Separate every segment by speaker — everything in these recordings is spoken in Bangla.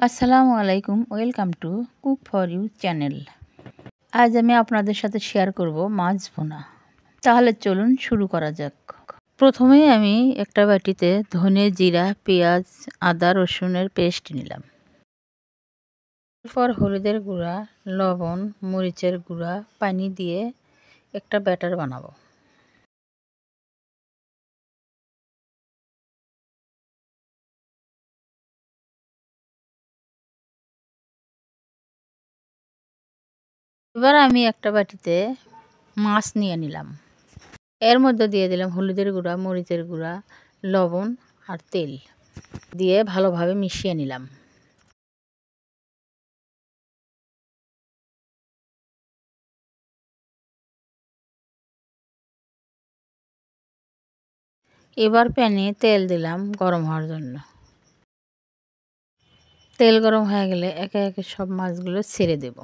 Speaker 1: আসসালামু আলাইকুম, welcome to cook for you channel. আজ আমি আপনাদের সাথে শেয়ার করব মাছ ভুনা। তাহলে চলুন শুরু করা যাক। প্রথমেই আমি একটা বাটিতে ধনে, জিরা, পেঁয়াজ, আদা, রসুনের পেস্ট নিলাম। এরপর হলুদের গুঁড়া, লবণ, মরিচের গুঁড়া, পানি দিয়ে একটা ব্যাটার বানাবো। এবার আমি একটা বাটিতে মাছ নিয়ে নিলাম। এর মধ্যে দিয়ে দিলাম হলুদের গুঁড়া, মরিচের গুঁড়া, লবণ আর তেল দিয়ে ভালোভাবে মিশিয়ে নিলাম। এবার প্যানে তেল দিলাম গরম হওয়ার জন্য। তেল গরম হয়ে গেলে একে একে সব মাছগুলো ছেড়ে দেব।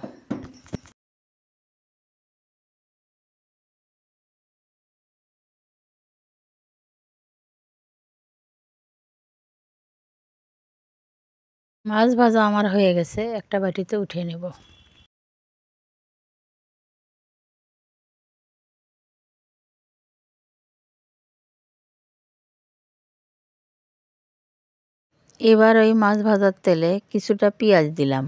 Speaker 1: মাছ ভাজা আমার হয়ে গেছে, একটা বাটিতে উঠিয়ে নেব। এবার ওই মাছ ভাজার তেলে কিছুটা পেঁয়াজ দিলাম।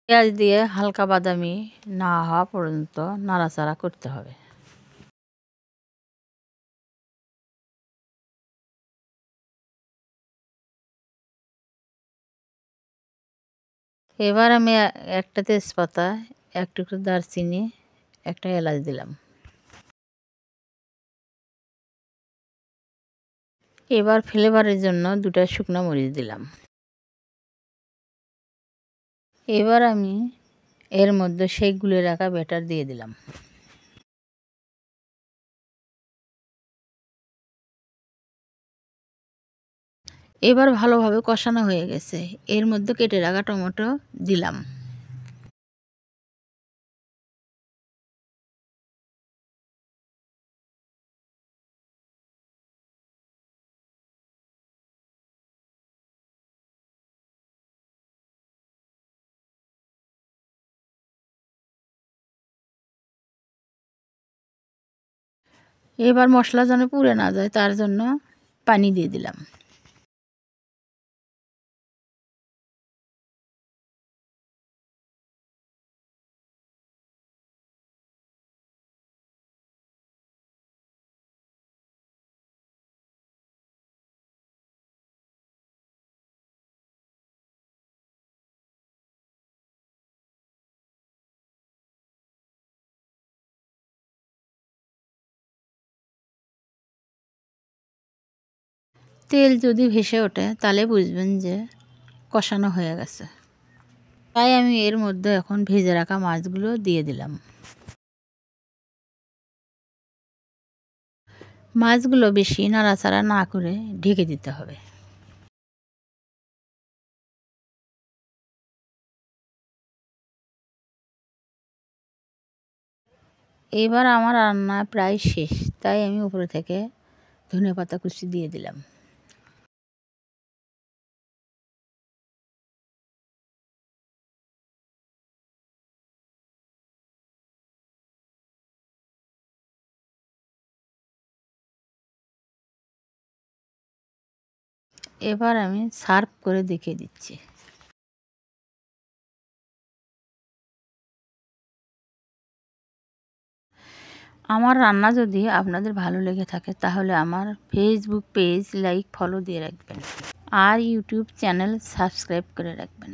Speaker 1: পেঁয়াজ দিয়ে হালকা বাদামি না হওয়া পর্যন্ত নাড়াচাড়া করতে হবে। এবার আমি একটা তেজপাতা, এক টুকরো দারচিনি, একটা এলাচ দিলাম। এবার ফ্লেভারের জন্য দুটো শুকনো মরিচ দিলাম। এবার আমি এর মধ্যে সেই গুলে রাখা ব্যাটার দিয়ে দিলাম। এবার ভালোভাবে কষানো হয়ে গেছে, এর মধ্যে কেটে রাখা টমেটো দিলাম। এবার মশলা যেন পুড়ে না যায় তার জন্য পানি দিয়ে দিলাম। তেল যদি ভেসে ওঠে তাহলে বুঝবেন যে কষানো হয়ে গেছে। তাই আমি এর মধ্যে এখন ভেজে রাখা মাছগুলো দিয়ে দিলাম। মাছগুলো বেশি নাড়াচাড়া না করে ঢেকে দিতে হবে। এবার আমার রান্না প্রায় শেষ, তাই আমি উপরে থেকে ধনেপাতা কুচি দিয়ে দিলাম। এবার আমি সার্ভ করে দেখিয়ে দিচ্ছি। আমার রান্না যদি আপনাদের ভালো লেগে থাকে তাহলে আমার ফেসবুক পেজ লাইক ফলো দিয়ে রাখবেন আর ইউটিউব চ্যানেল সাবস্ক্রাইব করে রাখবেন।